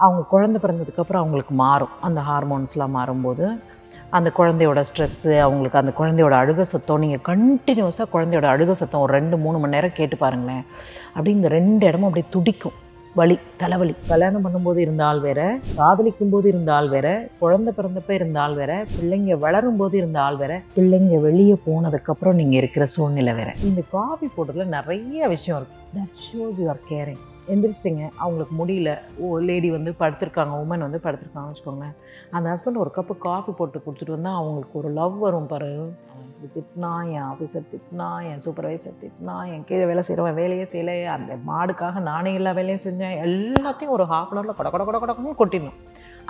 அவங்க குழந்தை பிறந்ததுக்கப்புறம் அவங்களுக்கு மாறும். அந்த ஹார்மோன்ஸ்லாம் மாறும்போது அந்த குழந்தையோட ஸ்ட்ரெஸ்ஸு, அவங்களுக்கு அந்த குழந்தையோட அழுகை சத்தம், நீங்கள் கண்டினியூஸாக குழந்தையோட அழுகை சத்தம் ஒரு 2-3 மணி நேரம் கேட்டு பாருங்களேன். அப்படி இந்த 2 இடமும் அப்படியே துடிக்கும். வலி, தலைவலி. கல்யாணம் பண்ணும்போது இருந்த ஆள் வேற, காதலிக்கும் போது இருந்த ஆள் வேற, குழந்தை பிறந்தப்ப இருந்த ஆள் வேற, பிள்ளைங்க வளரும் போது இருந்த ஆள் வேற, பிள்ளைங்க வெளியே போனதுக்கப்புறம் நீங்கள் இருக்கிற சூழ்நிலை வேற. இந்த காஃபி போடுறதுல நிறைய விஷயம் இருக்குது. That shows you are caring. எந்திரிச்சிட்டிங்க, அவங்களுக்கு முடியல, லேடி வந்து படுத்திருக்காங்க, உமன் வந்து படுத்திருக்காங்கன்னு வச்சுக்கோங்களேன். அந்த ஹஸ்பண்ட் ஒரு கப்பு காஃபி போட்டு கொடுத்துட்டு வந்தால் அவங்களுக்கு ஒரு லவ் வரும் பாரு. அவன் இப்படி திட்டினா, என் ஆஃபீஸர் திட்டினா, என் சூப்பர்வைசர் திட்டினா, என் கீழே வேலை செய்கிறவன் வேலையே செய்யலை, அந்த மாடுக்காக நானே எல்லா வேலையும் செஞ்சேன், எல்லாத்தையும் ஒரு ½ அன் ஹவரில் கொடன்னு கொட்டிடணும்.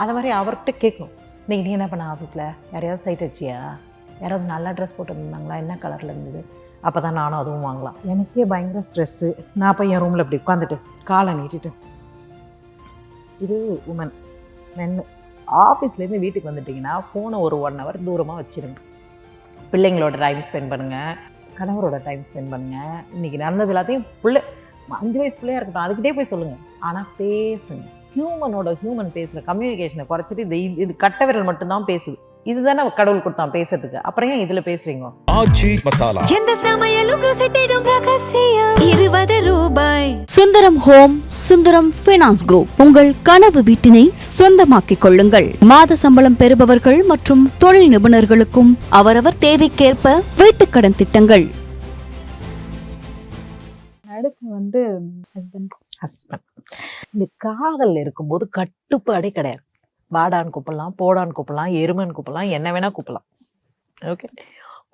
அதை மாதிரி அவர்கிட்ட கேட்கணும், இன்றைக்கி நீ என்ன பண்ண ஆஃபீஸில், யாரையாவது சைட் அடிச்சியா, யாராவது நல்லா ட்ரெஸ் போட்டு இருந்தாங்களா, என்ன கலரில் இருந்தது, அப்போ தான் நானும் அதுவும் வாங்கலாம். எனக்கே பயங்கர ஸ்ட்ரெஸ்ஸு. நான் போய் என் ரூமில் இப்படி உட்காந்துட்டு காலை நீட்டிட்டு, இது உமன் மென்னு. ஆஃபீஸ்லேருந்து வீட்டுக்கு வந்துட்டிங்கன்னா ஃபோனை ஒரு 1 ஹவர் தூரமாக வச்சுருங்க. பிள்ளைங்களோட டைம் ஸ்பெண்ட் பண்ணுங்கள், கணவரோட டைம் ஸ்பெண்ட் பண்ணுங்கள். இன்றைக்கி நடந்தது எல்லாத்தையும் 5 வயசு பிள்ளையாக இருக்கட்டும் அதுக்கிட்டே போய் சொல்லுங்கள். ஆனால் பேசுங்க. ஹியூமன் பேசுகிற கம்யூனிகேஷனை குறைச்சிட்டு இது கட்ட விரல் மட்டும்தான் பேசுது. இதுதானே கடவுள் கொடுத்தான் பேசுறதுக்கு, அப்புறம் ஏன் இதுல பேசுறீங்க? ஆச்சி மசாலா. எந்த சமையலும் ருசி தேடும் ரகசியம் 20 ரூபாய். Sundaram home, Sundaram finance group. உங்கள் கனவு வீட்டினை சொந்தமாக்கிக் கொள்ளுங்கள். மாத சம்பளம் பெறுபவர்கள் மற்றும் தொழில் நிபுணர்களுக்கும் அவரவர் தேவைக்கேற்ப வீட்டுக்கடன் திட்டங்கள். அடுத்து வந்து ஹஸ்பண்ட். இந்த காதல் இருக்கும்போது கட்டுப்பாடே கிடையாது. வாடான்னு கூப்பிடலாம், போடான்னு கூப்பிடலாம், எருமைன்னு கூப்பிடலாம், என்ன வேணால் கூப்பிடலாம். ஓகே,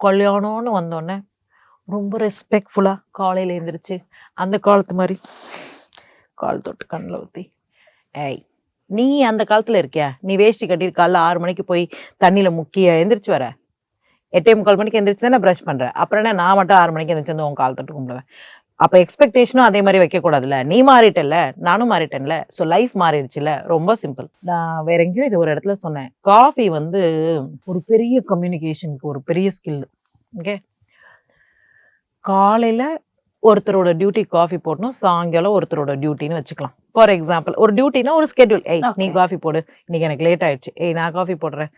கல்யாணம்னு வந்தோடனே ரொம்ப ரெஸ்பெக்ட்ஃபுல்லாக காலையில் எழுந்திரிச்சு அந்த காலத்து மாதிரி கால் தொட்டு கண்ணில் ஊற்றி, ஏய் நீ அந்த காலத்தில் இருக்கியா, நீ வேஷ்டி கட்டிட்டு காலைல 6 மணிக்கு போய் தண்ணியில் முக்கி எழுந்திரிச்சு வர, 8:45 மணிக்கு எழுந்திரிச்சு தானே ப்ரஷ் பண்ணுறேன், அப்புறம் என்ன நான் மட்டும் 6 மணிக்கு எழுந்திரிச்சு வந்து உன் கால் தொட்டு கும்பிடுவேன். அப்போ எக்ஸ்பெக்டேஷனும் அதே மாதிரி வைக்கக்கூடாதுல்ல. நீ மாறிட்டல, நானும் மாறிட்டேன்ல, ஸோ லைஃப் மாறிடுச்சுல. ரொம்ப சிம்பிள். நான் வேற எங்கேயோ இது ஒரு இடத்துல சொன்னேன், காஃபி வந்து ஒரு பெரிய கம்யூனிகேஷனுக்கு ஒரு பெரிய ஸ்கில். ஓகே, காலையில் ஒருத்தரோட டியூட்டி காஃபி போடணும், சாயங்காலம் ஒருத்தரோட டியூட்டின்னு வச்சுக்கலாம். ஃபார் எக்ஸாம்பிள் ஒரு டியூட்டினா ஒரு ஸ்கெட்யூல். ஏய் நீ காஃபி போடு, இன்னைக்கு எனக்கு லேட் ஆயிடுச்சு, ஏய் நான் காஃபி போடுறேன்.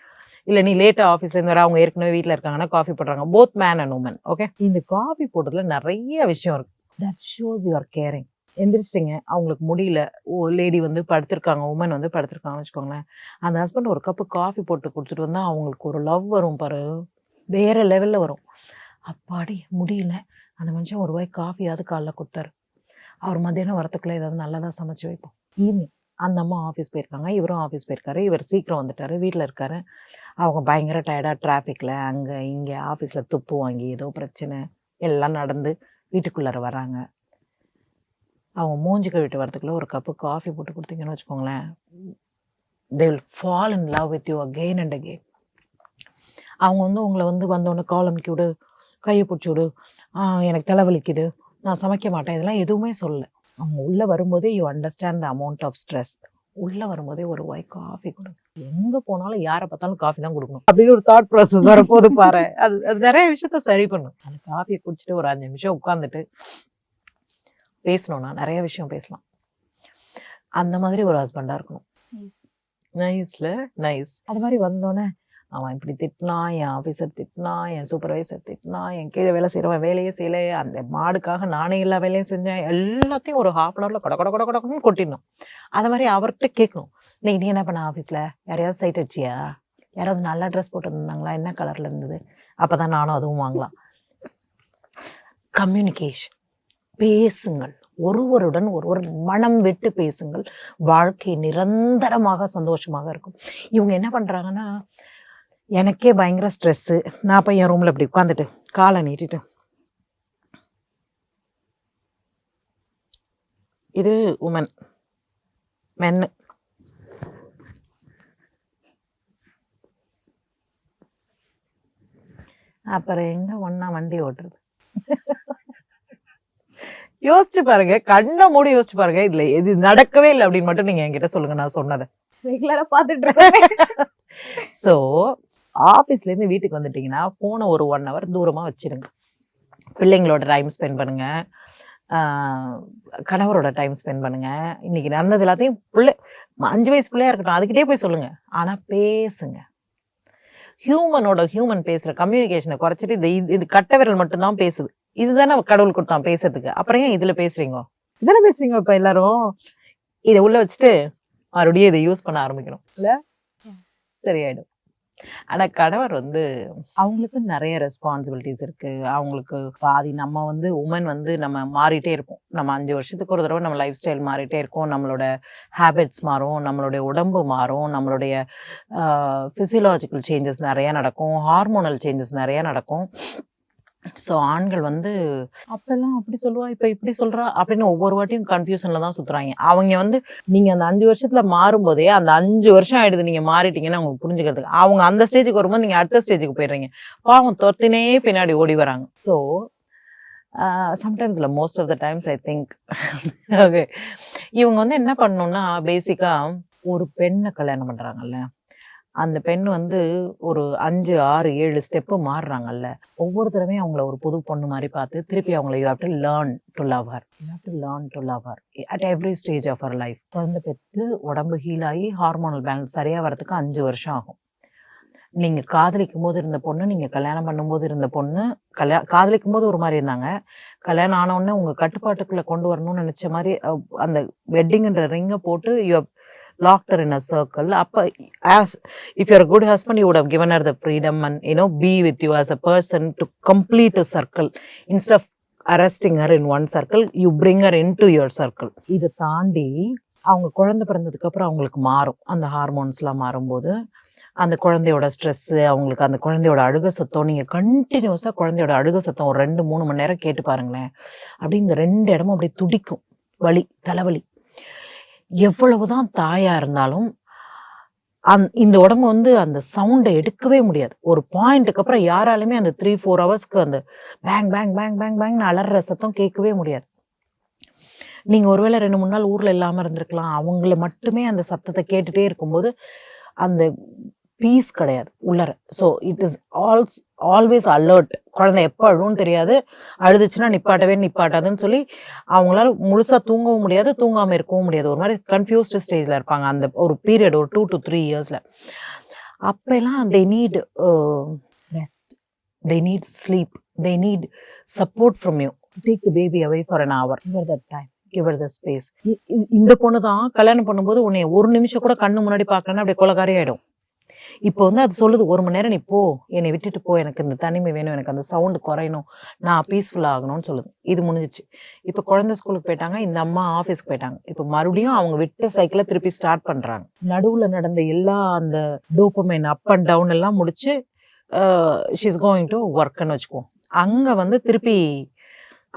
இல்லை நீ லேட்டாக ஆஃபீஸ்லேருந்து வர, அவங்க ஏற்கனவே வீட்டில் இருக்காங்கன்னா காஃபி போடுறாங்க. Both man and woman. Okay, இந்த காஃபி போடுறதுல நிறைய விஷயம் இருக்குது. That shows you are caring. எந்திரிச்சிட்டிங்க, அவங்களுக்கு முடியல, லேடி வந்து படுத்திருக்காங்க, உமன் வந்து படுத்திருக்காங்கன்னு வச்சுக்கோங்களேன். அந்த ஹஸ்பண்ட் ஒரு கப்பு காஃபி போட்டு கொடுத்துட்டு வந்தால் அவங்களுக்கு ஒரு லவ் வரும் பாரு, வேறு லெவலில் வரும். அப்பாடி முடியல, அந்த மனுஷன் ஒரு வாய் காஃபியாவது காலைல கொடுத்தாரு. அவர் மத்தியானம் வரத்துக்குள்ளே ஏதாவது நல்லதாக சமைச்சு வைப்போம். ஈவினிங் அந்த அம்மா ஆஃபீஸ் போயிருக்காங்க, இவரும் ஆஃபீஸ் போயிருக்காரு, இவர் சீக்கிரம் வந்துட்டார், வீட்டில் இருக்காரு. அவங்க பயங்கர டயர்டாக டிராஃபிக்கில் அங்கே இங்கே ஆஃபீஸில் துப்பு வாங்கி ஏதோ பிரச்சனை எல்லாம் நடந்து வீட்டுக்குள்ளார வராங்க. அவங்க மூஞ்சி கழுவிட்டு வரதுக்குள்ளே ஒரு கப்பு காஃபி போட்டு கொடுத்தீங்கன்னு வச்சுக்கோங்களேன், they will fall in love with you again and again. அவங்க வந்து உங்களை வந்து வந்தோடனே கால் அமுக்கி விடு, கையை பிடிச்சி விடு, எனக்கு தலைவலிக்குது, நான் சமைக்க மாட்டேன், இதெல்லாம் எதுவுமே சொல்லலை. அவங்க உள்ளே வரும்போதே you understand the amount of stress. உள்ளே வரும்போதே ஒரு வாய் காஃபி கொடுங்க. எங்கே போனாலும் யாரை பார்த்தாலும் காஃபி தான் கொடுக்கணும் அப்படின்னு ஒரு தாட் ப்ராசஸ் வரப்போது பாரு. அது நிறைய விஷயத்த சரி பண்ணும். அந்த காஃபியை குடிச்சிட்டு ஒரு 5 நிமிஷம் உட்காந்துட்டு பேசணும்னா நிறைய விஷயம் பேசலாம். அந்த மாதிரி ஒரு ஹஸ்பண்டாக இருக்கணும். நைஸ்ல நைஸ். அது மாதிரி வந்தோடனே அவன் இப்படி திட்டினா, என் ஆஃபீஸர் திட்டினா, என் சூப்பர்வைசர் திட்டினா, என் கீழே வேலை செய்கிறவன் வேலையே செய்யலை, அந்த மாடுக்காக நானே எல்லா வேலையும் செஞ்சேன், எல்லாத்தையும் ஒரு ½ அன் ஹவரில் கொடன்னு கொட்டிடணும். அதை மாதிரி அவர்கிட்ட கேட்கணும், இன்னைக்கு நீ என்ன பண்ண ஆஃபீஸில், யாரையாவது சைட் அடிச்சியா, யாராவது நல்லா ட்ரெஸ் போட்டு இருந்தாங்களா, என்ன கலரில் இருந்தது, அப்போ தான் நானும் அதுவும் வாங்கலாம். கம்யூனிகேஷன், பேசுங்கள். ஒருவருடன் ஒருவர் மனம் விட்டு பேசுங்கள். வாழ்க்கை நிரந்தரமாக சந்தோஷமாக இருக்கும். இவங்க என்ன பண்ணுறாங்கன்னா, எனக்கே பயங்கர ஸ்ட்ரெஸ்ஸு, நான் போய் என் ரூமில் இப்படி உட்காந்துட்டு காலை நீட்டிட்டு, இது உமன் மென்னு. அப்புறம் எங்க ஒன்னா வண்டி ஓட்டுறது? யோசிச்சு பாருங்க, கண்ணை மூடி யோசிச்சு பாருங்க. இதுல எது நடக்கவே இல்லை அப்படின்னு மட்டும் நீங்க என்கிட்ட சொல்லுங்க, நான் சொன்னதை ரெகுலரா பார்த்துட்டு இருக்கேன். ஸோ ஆஃபீஸ்லேருந்து வீட்டுக்கு வந்துட்டிங்கன்னா ஃபோனை ஒரு 1 ஹவர் தூரமாக வச்சுருங்க. பிள்ளைங்களோட டைம் ஸ்பெண்ட் பண்ணுங்கள், கணவரோட டைம் ஸ்பெண்ட் பண்ணுங்க. இன்னைக்கு நடந்தது எல்லாத்தையும் 5 வயசு பிள்ளையா இருக்கட்டும் அதுக்கிட்டே போய் சொல்லுங்க. ஆனா பேசுங்க. ஹியூமன் பேசுற கம்யூனிகேஷனை குறைச்சிட்டு இது கட்ட விரல் மட்டும்தான் பேசுது. இதுதானே கடவுள் கொடுத்தான் பேசுறதுக்கு. அப்புறம் ஏன் இதுல பேசுறீங்க? இதானே பேசுறீங்க இப்ப எல்லாரும். இதை உள்ள வச்சுட்டு மறுபடியும் இதை யூஸ் பண்ண ஆரம்பிக்கணும் இல்ல, சரியாயிடும். ஆனா கணவர் அவங்களுக்கு நிறைய ரெஸ்பான்சிபிலிட்டிஸ் இருக்கு. அவங்களுக்கு பாதி நம்ம உமன் நம்ம மாறிட்டே இருப்போம். நம்ம 5 வருஷத்துக்கு ஒரு தடவை நம்ம லைஃப் ஸ்டைல் மாறிட்டே இருக்கோம். நம்மளோட ஹேபிட்ஸ் மாறும், நம்மளுடைய உடம்பு மாறும், நம்மளுடைய பிசியலாஜிக்கல் சேஞ்சஸ் நிறைய நடக்கும், ஹார்மோனல் சேஞ்சஸ் நிறைய நடக்கும். ஸோ ஆண்கள் அப்பெல்லாம் அப்படி சொல்லுவா, இப்போ இப்படி சொல்றா அப்படின்னு ஒவ்வொரு வாட்டியும் கன்ஃபியூஷன்ல தான் சுத்துறாங்க. அவங்க நீங்க அந்த 5 வருஷத்துல மாறும்போதே அந்த 5 வருஷம் ஆயிடுது நீங்க மாறிட்டீங்கன்னு அவங்க புரிஞ்சுக்கிறதுக்கு. அவங்க அந்த ஸ்டேஜுக்கு வரும்போது நீங்க அடுத்த ஸ்டேஜுக்கு போயிடுறீங்க. பாவம் தொத்தினே பின்னாடி ஓடி வராங்க. ஸோ சம்டைம்ஸ்ல most of the times I think okay, இவங்க என்ன பண்ணணும்னா பேசிக்கா ஒரு பெண்ணை கல்யாணம் பண்றாங்கல்ல, அந்த பெண் ஒரு 5, 6, 7 ஸ்டெப்பு மாறுறாங்கல்ல, ஒவ்வொரு தடவையும் அவங்கள ஒரு புது பொண்ணு மாதிரி பார்த்து திருப்பி அவங்கள you have to learn to love her at every stage of her life. குழந்தை பெற்று உடம்பு ஹீல் ஆகி ஹார்மோனல் பேலன்ஸ் சரியா வரதுக்கு 5 வருஷம் ஆகும். நீங்க காதலிக்கும் போது இருந்த பொண்ணு, நீங்க கல்யாணம் பண்ணும்போது இருந்த பொண்ணு, காதலிக்கும் போது ஒரு மாதிரி இருந்தாங்க, கல்யாணம் ஆன உடனே உங்க கட்டுப்பாட்டுக்குள்ள கொண்டு வரணும்னு நினைச்ச மாதிரி அந்த வெட்டிங்ன்ற ரிங்கை போட்டு you locked her in a circle. If you're a good husband, you would have given her the freedom and be with you as a person to complete a circle. Instead of arresting her in one circle, you bring her into your circle. இதை தாண்டி அவங்க குழந்தை பிறந்ததுக்கு அப்புறம் அவங்களுக்கு மாறும். அந்த ஹார்மோன்ஸ்லாம் மாறும்போது அந்த குழந்தையோட ஸ்ட்ரெஸ்ஸு, அவங்களுக்கு அந்த குழந்தையோட அழுக சத்தம், நீங்கள் கண்டினியூஸாக குழந்தையோட அழுக சத்தம் ஒரு 2-3 மணி நேரம் கேட்டு பாருங்களேன். அப்படி இந்த 2 இடமும் அப்படி துடிக்கும். வலி, தலைவலி. எவ்வளவுதான் தாயா இருந்தாலும் இந்த உடம்பு அந்த சவுண்டை எடுக்கவே முடியாது. ஒரு பாயிண்ட்டுக்கு அப்புறம் யாராலுமே அந்த 3-4 ஹவர்ஸ்க்கு அந்த பேங் பேங் பேங் பேங் பேங்னு அலற சத்தம் கேட்கவே முடியாது. நீங்க ஒருவேளை 2-3 நாள் ஊர்ல இல்லாம இருந்திருக்கலாம். அவங்கள மட்டுமே அந்த சத்தத்தை கேட்டுட்டே இருக்கும்போது அந்த பீஸ் கிடையாது உள்ளர. So it is always alert. குழந்தை எப்போ அழுன்னு தெரியாது, அழுதுச்சுன்னா நிப்பாட்டாதுன்னு சொல்லி அவங்களால முழுசா தூங்கவும் முடியாது, தூங்காம இருக்கவும் முடியாது. ஒரு மாதிரி கன்ஃபியூஸ்டு ஸ்டேஜ்ல இருப்பாங்க அந்த ஒரு பீரியட், ஒரு 2 to 3 இயர்ஸ்ல. அப்பெல்லாம் they need rest, they need sleep, they need support from you. Take the baby away for an hour, give her that time, give her the space. இந்த பொண்ணு தான் கல்யாணம் பண்ணும்போது உன்னை ஒரு நிமிஷம் கூட கண்ணு முன்னாடி பார்க்கலன்னா அப்படியே கொலகாரி ஆயிடும். இப்போ அது சொல்லுது, 1 மணி நேரம் நீ போ, என்னை விட்டுட்டு போ, எனக்கு இந்த தனிமை வேணும், எனக்கு அந்த சவுண்டு குறையணும், நான் பீஸ்ஃபுல் ஆகணும்னு சொல்லுது. இது முடிஞ்சிச்சு. இப்போ குழந்தை ஸ்கூலுக்கு போயிட்டாங்க, இந்த அம்மா ஆஃபீஸ்க்கு போயிட்டாங்க. இப்போ மறுபடியும் அவங்க விட்ட சைக்கிளை திருப்பி ஸ்டார்ட் பண்றாங்க. நடுவில் நடந்த எல்லா அந்த டோபமைன் அப் அண்ட் டவுன் எல்லாம் முடிச்சு ஷி இஸ் கோயிங் டு ஒர்க்னு வச்சுக்குவோம். அங்கே திருப்பி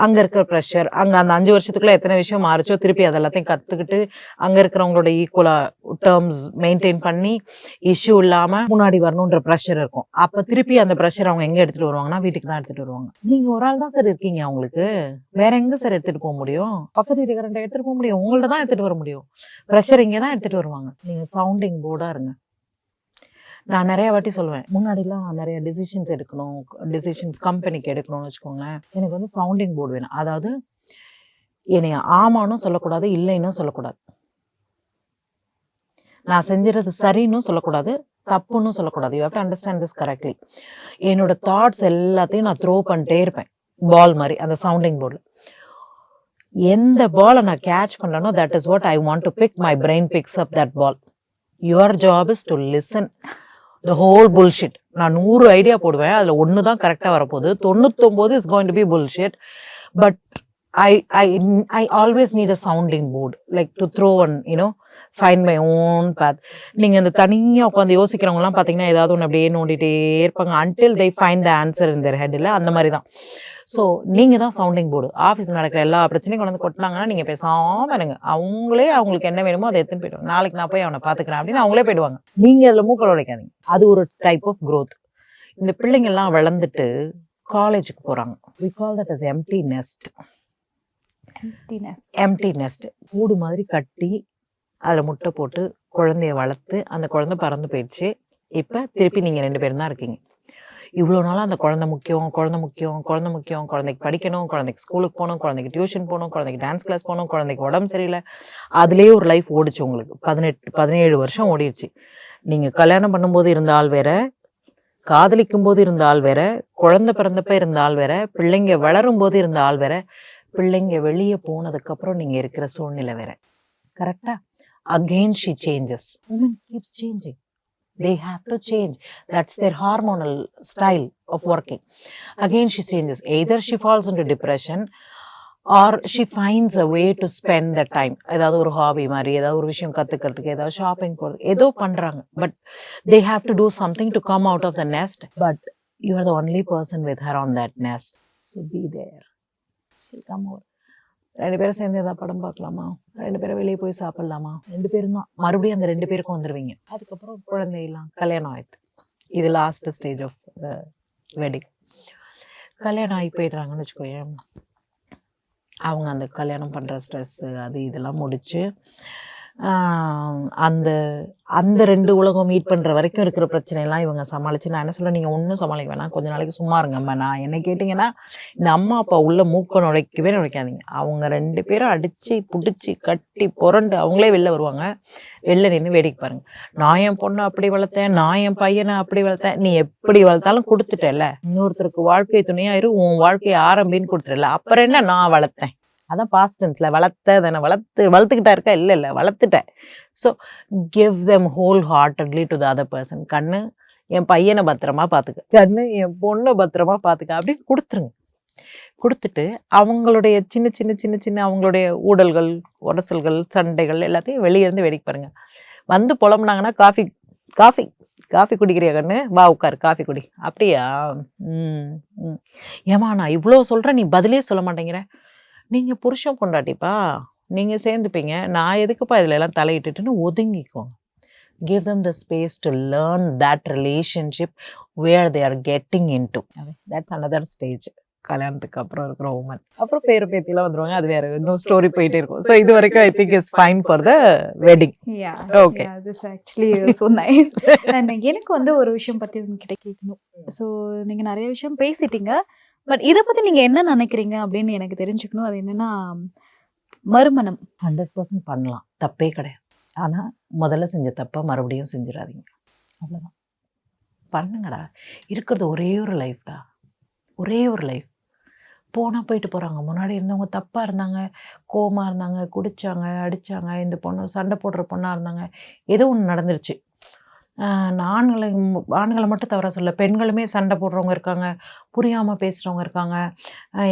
அங்கே இருக்கிற ப்ரெஷர், அங்கே அந்த 5 வருஷத்துக்குள்ள எத்தனை விஷயம் மாறிச்சோ திருப்பி அதெல்லாத்தையும் கற்றுக்கிட்டு அங்கே இருக்கிறவங்களோட ஈக்குவலாக டேர்ம்ஸ் மெயின்டைன் பண்ணி இஷ்யூ இல்லாமல் முன்னாடி வரணுன்ற ப்ரெஷர் இருக்கும். அப்போ திருப்பி அந்த ப்ரெஷர் அவங்க எங்கே எடுத்துகிட்டு வருவாங்கன்னா வீட்டுக்கு தான் எடுத்துகிட்டு வருவாங்க. நீங்கள் ஒரு ஆள் தான் சார் இருக்கீங்க, அவங்களுக்கு வேற எங்கே சார் எடுத்துகிட்டு போக முடியும்? பக்கத்து வீட்டுக்காரன்ட்ட எடுத்துகிட்டு போக முடியும், உங்கள்ட்ட தான் எடுத்துகிட்டு வர முடியும். ப்ரெஷர் இங்கே தான் எடுத்துகிட்டு வருவாங்க. நீங்கள் சவுண்டிங் போர்டாக இருங்க. நான் நிறைய வாட்டி சொல்லுவேன், முன்னாடிலாம் நிறைய டிசிஷன்ஸ் கம்பெனிக்கு எடுக்கணும்னு வச்சுக்கோங்களேன், எனக்கு சவுண்டிங் போர்டு வேணும். அதாவது என்னைய ஆமானும் சொல்லக்கூடாது, இல்லைன்னு சொல்லக்கூடாது, நான் செஞ்சுறது சரின்னு சொல்லக்கூடாது, தப்புன்னு சொல்லக்கூடாது. You have to understand this correctly. என்னோட தாட்ஸ் எல்லாத்தையும் நான் த்ரோ பண்ணிட்டே இருப்பேன் பால் மாதிரி அந்த சவுண்டிங் போர்டில். எந்த பாலை நான் கேட்ச் பண்ணலனோ that is what I want to pick. My brain picks up that ball. Your job is to listen the whole bullshit. நான் 100 ஐடியா போடுவேன், அதுல 1 தான் கரெக்டா வரப்போகுது, 99 is going to be bullshit. But I always need a sounding board, like to throw and find my own path. நீங்க இந்த தனியா உட்காந்து யோசிக்கிறவங்க எல்லாம் பாத்தீங்கன்னா ஏதாவது ஒன்று அப்படியே நோண்டிட்டே இருப்பாங்க until they find the answer in their head. இல்ல அந்த மாதிரி தான். ஸோ நீங்க தான் சவுண்டிங் போர்டு. ஆஃபீஸ் நடக்கிற எல்லா பிரச்சனையும் கொண்டு கொட்டினாங்கன்னா நீங்க பேசாம இருங்க. அவங்களே அவங்களுக்கு என்ன வேணுமோ அதை எடுத்துன்னு போயிடுவாங்க. நாளைக்கு நான் போய் அவனை பாத்துக்கிறேன் அப்படின்னு அவங்களே போயிடுவாங்க. நீங்க அதுல மூக்க உடைக்காதீங்க. அது ஒரு டைப் ஆஃப் growth. இந்த பிள்ளைங்க எல்லாம் வளர்ந்துட்டு காலேஜுக்கு போறாங்க. we call that as empty nest. empty nest. கூடு மாதிரி கட்டி அதுல முட்டை போட்டு குழந்தைய வளர்த்து அந்த குழந்தை பறந்து போயிடுச்சு. இப்ப திருப்பி நீங்க 2 பேரும் தான் இருக்கீங்க. இவ்வளோ நாளாக அந்த குழந்தை முக்கியம், குழந்தைக்கு படிக்கணும், குழந்தைக்கு ஸ்கூலுக்கு போகணும், குழந்தைக்கு டியூஷன் போகணும், குழந்தைக்கு டான்ஸ் கிளாஸ் போகணும், குழந்தைக்கு உடம்பு சரியில்லை, அதுலேயே ஒரு லைஃப் ஓடிச்சு உங்களுக்கு. 17 வருஷம் ஓடிடுச்சு. நீங்கள் கல்யாணம் பண்ணும்போது இருந்த ஆள் வேற, காதலிக்கும் போது இருந்த ஆள் வேற, குழந்தை பிறந்தப்ப இருந்த ஆள் வேற, பிள்ளைங்க வளரும் போது இருந்த ஆள் வேற, பிள்ளைங்க வெளியே போனதுக்கப்புறம் நீங்கள் இருக்கிற சூழ்நிலை வேற. கரெக்டா? Again she changes. Women keeps changing. They have to change. That's their hormonal style of working. Again she changes. Either she falls into depression or she finds a way to spend the time. ஏதாவது ஒரு hobby மாதிரி, ஏதாவது ஒரு விஷயம் கற்றுக்கிறதுக்கு, ஏதாவது shopping போகிறது, ஏதோ பண்ணுறாங்க. But they have to do something to come out of the nest. But you are the only person with her on that nest. So be there. She'll come over. 2 பேரும் சேர்ந்து ஏதாவது படம் பார்க்கலாமா, 2 பேரும் வெளியே போய் சாப்பிட்லாமா, 2 பேரும் தான். மறுபடியும் அந்த 2 பேருக்கும் வந்துடுவீங்க. அதுக்கப்புறம் குழந்தையெல்லாம் கல்யாணம் ஆயிடுது. இது last stage of the wedding. கல்யாணம் ஆகி போயிடுறாங்கன்னு வச்சுக்கோயேன். அவங்க அந்த கல்யாணம் பண்ணுற ஸ்ட்ரெஸ்ஸு அது இதெல்லாம் முடித்து அந்த அந்த 2 உலகம் மீட் பண்ணுற வரைக்கும் இருக்கிற பிரச்சனையெல்லாம் இவங்க சமாளித்து, நான் என்ன சொல்கிறேன், நீங்கள் ஒன்றும் சமாளிக்க வேணாம், கொஞ்ச நாளைக்கு சும்மா இருங்கம்மா. நான் என்ன கேட்டிங்கன்னா, இந்த அம்மா அப்பா உள்ள மூக்க நுழைக்காதீங்க. அவங்க 2 பேரும் அடித்து பிடிச்சி கட்டி புரண்டு அவங்களே வெளில வருவாங்க. வெளில நின்று வேடிக்கை பாருங்க. நான் என் பொண்ணை அப்படி வளர்த்தேன், நான் என் பையனை அப்படி வளர்த்தேன். நீ எப்படி வளர்த்தாலும் கொடுத்துட்டல, இன்னொருத்தருக்கு வாழ்க்கை துணையாயிரு, உன் வாழ்க்கையை ஆரம்பின்னு கொடுத்துட்டல, அப்புறம் என்ன நான் வளர்த்தேன். அதான் பாஸ்ட் டென்ஸில் வளர்த்ததானே, வளர்த்துக்கிட்டா இருக்கா, இல்லை வளர்த்துட்டேன். So give them whole heartedly to the other person. கண்ணு என் பையனை பத்திரமா பார்த்துக்க, கண்ணு என் பொண்ணை பத்திரமா பார்த்துக்க அப்படின்னு கொடுத்துருங்க. கொடுத்துட்டு அவங்களுடைய சின்ன சின்ன சின்ன சின்ன அவங்களுடைய ஊடல்கள், உரசல்கள், சண்டைகள் எல்லாத்தையும் வெளியே இருந்து வேடிக்கை பாருங்க. வந்து புலம்புனாங்கன்னா காஃபி காஃபி காஃபி குடிக்கிறியா கண்ணு, வா உட்காரு காஃபி குடி. அப்படியா? ஏமா நான் இவ்வளோ சொல்கிறேன், நீ பதிலே சொல்ல மாட்டேங்கிற. நீங்கள் புருஷன் பொண்டாட்டிப்பா, நீங்கள் சேர்ந்துப்பீங்க, நான் எதுக்குப்பா இதில் எல்லாம் தலையிட்டுன்னு ஒதுங்கிக்கோங்க. Give them the space to learn that relationship where they are getting into. That's another stage. கல்யாணத்துக்கு அப்புறம் இருக்கிற உமன். அப்புறம் பேரு பேத்திலாம் வந்துருவாங்க, அது வேற இன்னும் ஸ்டோரி போயிட்டே இருக்கும். ஸோ இது வரைக்கும் I think is fine for the wedding. Okay, this actually so nice. எனக்கு வந்து ஒரு விஷயம் பத்தி உங்ககிட்ட கேட்கணும். ஸோ நீங்க நிறைய விஷயம் பேசிட்டீங்க, பட் இதை பத்தி நீங்க என்ன நினைக்கிறீங்க அப்படின்னு எனக்கு தெரிஞ்சுக்கணும். அது என்னன்னா, மறுமணம் 100% பண்ணலாம், தப்பே கிடையாது. ஆனால் முதல்ல செஞ்ச தப்பை மறுபடியும் செஞ்சிடாதீங்க. அவ்வளோதான். பண்ணுங்கடா, இருக்கிறது ஒரே ஒரு லைஃப்டா, ஒரே ஒரு லைஃப். போனால் போயிட்டு போகிறாங்க. முன்னாடி இருந்தவங்க தப்பாக இருந்தாங்க, கோவமாக இருந்தாங்க, குடித்தாங்க, அடித்தாங்க, இந்த பொண்ணு சண்டை போடுற பொண்ணாக இருந்தாங்க, ஏதோ ஒன்று நடந்துருச்சு. ஆண்களை மட்டும் தவிர சொல்ல, பெண்களுமே சண்டை போடுறவங்க இருக்காங்க, புரியாமல் பேசுகிறவங்க இருக்காங்க,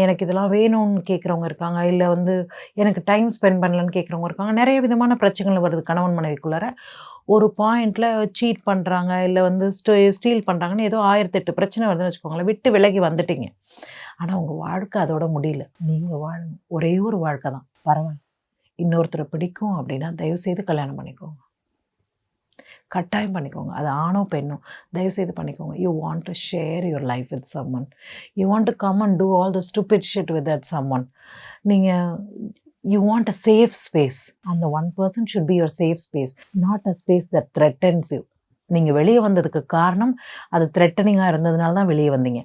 எனக்கு இதெல்லாம் வேணும்னு கேட்குறவங்க இருக்காங்க, இல்லை வந்து எனக்கு டைம் ஸ்பெண்ட் பண்ணலன்னு கேட்குறவங்க இருக்காங்க. நிறைய விதமான பிரச்சனைகள் வருது கணவன் மனைவிக்குள்ளார. ஒரு பாயிண்டில் சீட் பண்ணுறாங்க, இல்லை வந்து ஸ்டீல் பண்ணுறாங்கன்னு ஏதோ 1008 பிரச்சனை வருதுன்னு வச்சுக்கோங்களேன். விட்டு விலகி வந்துட்டீங்க. ஆனால் உங்கள் வாழ்க்கை அதோட முடியல. நீங்கள் வாழணும், ஒரே ஒரு வாழ்க்கை தான். பரவாயில்ல, இன்னொருத்தரை பிடிக்கும் அப்படின்னா தயவுசெய்து கல்யாணம் பண்ணிக்கோங்க, கட்டாயம் பண்ணிக்கோங்க. அது ஆணோ பெண்ணோ தயவுசெய்து பண்ணிக்கோங்க. You want to share your life with someone, you want to come and do all the stupid shit with that someone. நீங்கள் you want a safe space. அந்த one person should be your safe space, not a space that threatens you. நீங்கள் வெளியே வந்ததுக்கு காரணம் அது த்ரெட்டனிங்காக இருந்ததுனால தான் வெளியே வந்தீங்க.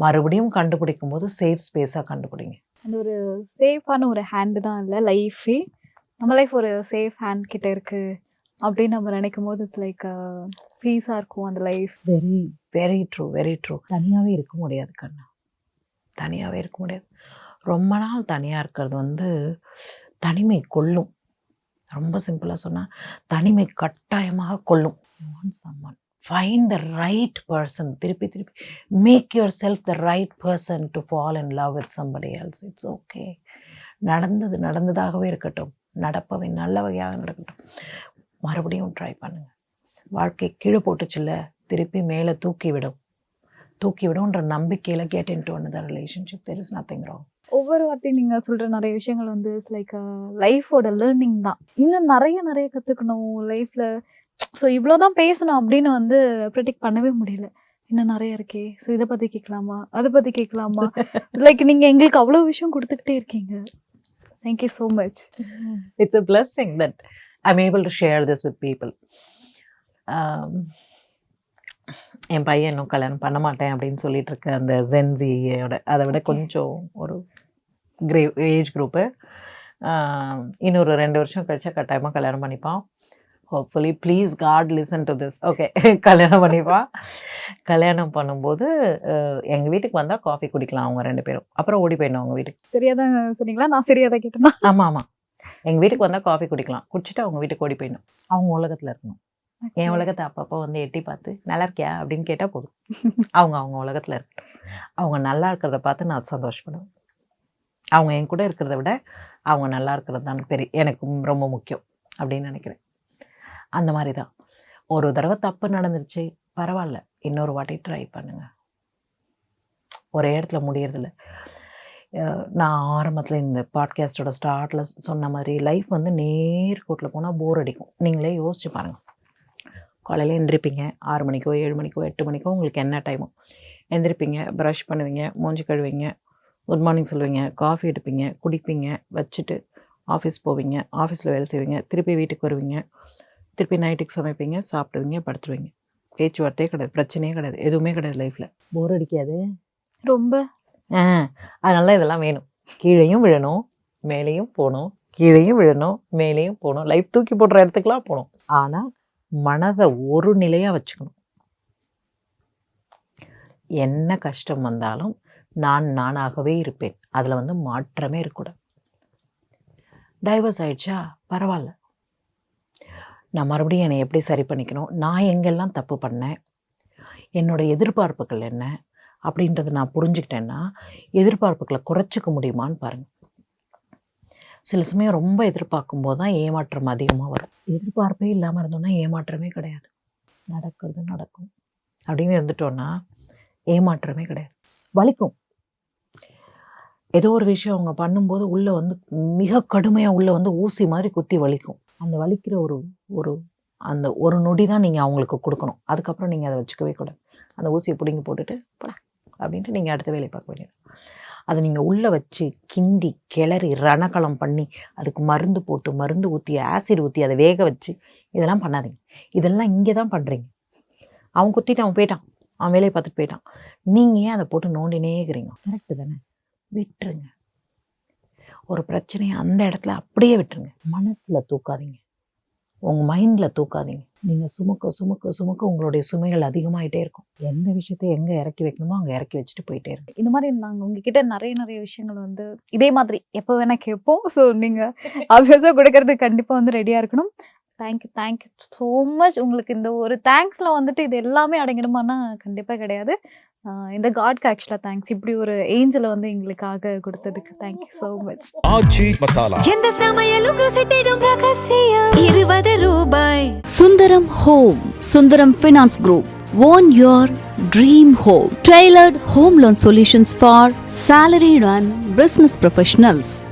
மறுபடியும் கண்டுபிடிக்கும் போது சேஃப் ஸ்பேஸாக கண்டுபிடிங்க. அந்த ஒரு சேஃபான ஒரு ஹேண்டு தான் இல்லை லைஃபே. நம்ம லைஃப் ஒரு சேஃப் ஹேண்ட் கிட்ட இருக்கு அப்படின்னு நம்ம நினைக்கும் போது இட்ஸ் லைக் பீஸாக இருக்கும் அந்த life. Very very true, very true. தனியாகவே இருக்க முடியாது கண்ணா, தனியாகவே இருக்க முடியாது. ரொம்ப நாள் தனியாக இருக்கிறது வந்து தனிமை கொல்லும். ரொம்ப சிம்பிளாக சொன்னால் தனிமை கட்டாயமாக கொல்லும். You want someone, find the right person. திருப்பி make yourself the right person to fall in love with somebody else. It's okay. நடந்ததாகவே இருக்கட்டும், நடப்பவை நல்ல வகையாக நடக்கட்டும். மறுபடியும் ட்ரை பண்ணுங்கள். வாழ்க்கை கீழே போட்டுச்சுல்ல, திருப்பி மேலே தூக்கிவிடும்ன்ற நம்பிக்கையில் get into another relationship. there is nothing wrong. ஒவ்வொரு வார்த்தையும் நீங்கள் சொல்கிற நிறைய விஷயங்கள் வந்து இட்ஸ் லைக் லைஃபோட லேர்னிங் தான். இன்னும் நிறைய கற்றுக்கணும் லைஃப்பில். ஸோ இவ்வளோ தான் பேசணும் அப்படின்னு வந்து ப்ரெடிக்ட் பண்ணவே முடியல. இன்னும் நிறைய இருக்கே. ஸோ இதை பற்றி கேட்கலாமா, அதை பற்றி கேட்கலாமா, லைக் நீங்கள் எங்களுக்கு அவ்வளோ விஷயம் கொடுத்துக்கிட்டே இருக்கீங்க. Thank you so much. It's a blessing that I'm able to share this with people. என் பையன் இன்னும் கல்யாணம் பண்ண மாட்டேன் அப்படின்னு சொல்லிட்டு இருக்க அந்த ஜென்சியோட அதை விட கொஞ்சம் ஒரு ஏஜ் குரூப்பு. இன்னொரு 2 வருஷம் கழிச்சா கட்டாயமாக கல்யாணம் பண்ணிப்பான். Hopefully please God listen to this. Okay, கல்யாணம் பண்ணிப்பான். கல்யாணம் பண்ணும்போது எங்கள் வீட்டுக்கு வந்தால் காஃபி குடிக்கலாம் அவங்க 2 பேரும். அப்புறம் ஓடி போயிடணும் அவங்க வீட்டுக்கு. சரியாதான் சொன்னீங்களா? நான் சரியாதான் கேட்டேன்னா? ஆமாம், எங்கள் வீட்டுக்கு வந்தால் காஃபி குடிக்கலாம், குடிச்சிட்டு அவங்க வீட்டுக்கு ஓடி போயிடணும். அவங்க உலகத்தில் இருக்கணும். என் உலகத்தை அப்பப்போ வந்து எட்டி பார்த்து நல்லா இருக்கியா அப்படின்னு கேட்டால் போதும். அவங்க உலகத்தில் இருக்கணும். அவங்க நல்லா இருக்கிறத பார்த்து நான் சந்தோஷப்படுவேன். அவங்க என் கூட இருக்கிறத விட அவங்க நல்லா இருக்கிறது தான் எனக்கு ரொம்ப முக்கியம் அப்படின்னு நினைக்கிறேன். அந்த மாதிரி தான். ஒரு தடவை தப்பு நடந்துருச்சு, பரவாயில்ல, இன்னொரு வாட்டி ட்ரை பண்ணுங்க. ஒரே இடத்துல முடியறதில்ல. நான் ஆரம்பத்தில் இந்த பாட்காஸ்டோட ஸ்டார்ட்டில் சொன்ன மாதிரி லைஃப் வந்து நேர்கோட்டில் போனால் போர் அடிக்கும். நீங்களே யோசிச்சு பாருங்கள். காலையில் எந்திரிப்பீங்க 6 மணிக்கோ 7 மணிக்கோ 8 மணிக்கோ, உங்களுக்கு என்ன டைமோ எந்திரிப்பீங்க, ப்ரஷ் பண்ணுவீங்க, மூஞ்சி கழுவீங்க, குட் மார்னிங் சொல்லுவீங்க, காஃபி எடுப்பீங்க, குடிப்பீங்க, வச்சுட்டு ஆஃபீஸ் போவீங்க, ஆஃபீஸில் வேலை செய்வீங்க, திருப்பி வீட்டுக்கு வருவீங்க, திருப்பி நைட்டுக்கு சமைப்பீங்க, சாப்பிடுவீங்க, படுத்துருவீங்க. பேச்சுவார்த்தையே கிடையாது, பிரச்சனையே கிடையாது, எதுவுமே கிடையாது. லைஃப்பில் போர் அடிக்காது ரொம்ப. அதனால இதெல்லாம் வேணும். கீழேயும் விழணும், மேலேயும் போகணும், கீழேயும் விழணும், மேலேயும் போகணும், லைஃப் தூக்கி போடுற இடத்துக்குலாம் போகணும். ஆனால் மனதை ஒரு நிலையாக வச்சுக்கணும். என்ன கஷ்டம் வந்தாலும் நானாகவே இருப்பேன். அதில் வந்து மாற்றமே இருக்கக்கூடாது. டைவர்ஸ் ஆயிடுச்சா பரவாயில்ல, நான் மறுபடியும் என்னை எப்படி சரி பண்ணிக்கணும், நான் எங்கெல்லாம் தப்பு பண்ணேன், என்னோட எதிர்பார்ப்புகள் என்ன அப்படின்றத நான் புரிஞ்சுக்கிட்டேன்னா எதிர்பார்ப்புகளை குறைச்சிக்க முடியுமான்னு பாருங்கள். சில சமயம் ரொம்ப எதிர்பார்க்கும் போது தான் ஏமாற்றம் அதிகமாக வரும். எதிர்பார்ப்பே இல்லாமல் இருந்தோம்னா ஏமாற்றமே கிடையாது. நடக்கிறது நடக்கும் அப்படின்னு இருந்துட்டோன்னா ஏமாற்றமே கிடையாது. வலிக்கும். ஏதோ ஒரு விஷயம் அவங்க பண்ணும்போது உள்ளே வந்து மிக கடுமையாக உள்ளே வந்து ஊசி மாதிரி குத்தி வலிக்கும். அந்த வலிக்கிற அந்த ஒரு நொடி தான் நீங்கள் அவங்களுக்கு கொடுக்கணும். அதுக்கப்புறம் நீங்கள் அதை வச்சுக்கவே கூடாது. அந்த ஊசியை பிடுங்கி போட்டுட்டு போட அப்படின்ட்டு நீங்கள் அடுத்த வேலையை பார்க்க வேண்டியது. அதை நீங்கள் உள்ளே வச்சு கிண்டி கிளறி ரணகளம் பண்ணி அதுக்கு மருந்து போட்டு மருந்து ஊற்றி ஆசிட் ஊற்றி அதை வேக வச்சு இதெல்லாம் பண்ணாதீங்க. இதெல்லாம் இங்கே தான் பண்ணுறீங்க. அவன் குத்திட்டு அவன் போயிட்டான், அவன் வேலையை பார்த்துட்டு போயிட்டான். நீங்கள் ஏன் அதை போட்டு நோண்டினேக்கிறீங்க? கரெக்டு தானே? விட்டுருங்க. ஒரு பிரச்சனையை அந்த இடத்துல அப்படியே விட்டுருங்க. மனசில் தூக்காதீங்க, உங்கள் மைண்டில் தூக்காதீங்க. நீங்கள் சுமக்க சுமக்க சுமக்க உங்களுடைய சுமைகள் அதிகமாகிட்டே இருக்கும். எந்த விஷயத்தை எங்கே இறக்கி வைக்கணுமோ அங்கே இறக்கி வச்சுட்டு போயிட்டே இருக்கு. இந்த மாதிரி நாங்கள் உங்ககிட்ட நிறைய விஷயங்கள் வந்து இதே மாதிரி எப்போ வேணால் கேட்போம். ஸோ நீங்கள் ஆப்வியஸாக கொடுக்கறதுக்கு கண்டிப்பாக வந்து ரெடியாக இருக்கணும். Thank you so much. உங்களுக்கு இந்த ஒரு தேங்க்ஸில் வந்துட்டு இது எல்லாமே அடங்கிடுமானா கண்டிப்பாக கிடையாது. இந்த காட்க்கு ஆக்சுவலாக தேங்க்ஸ். இப்படி ஒரு ஏஞ்சலை வந்து எங்களுக்காக கொடுத்ததுக்கு தேங்க்யூ ஸோ மச். ஆச்சி மசாலா எந்த சமையலும் ருசி தேடும் ரகசியம் 20 ரூபாய். Sundaram home, Sundaram finance group. Own your dream home. Tailored home loan solutions for salaried and business professionals.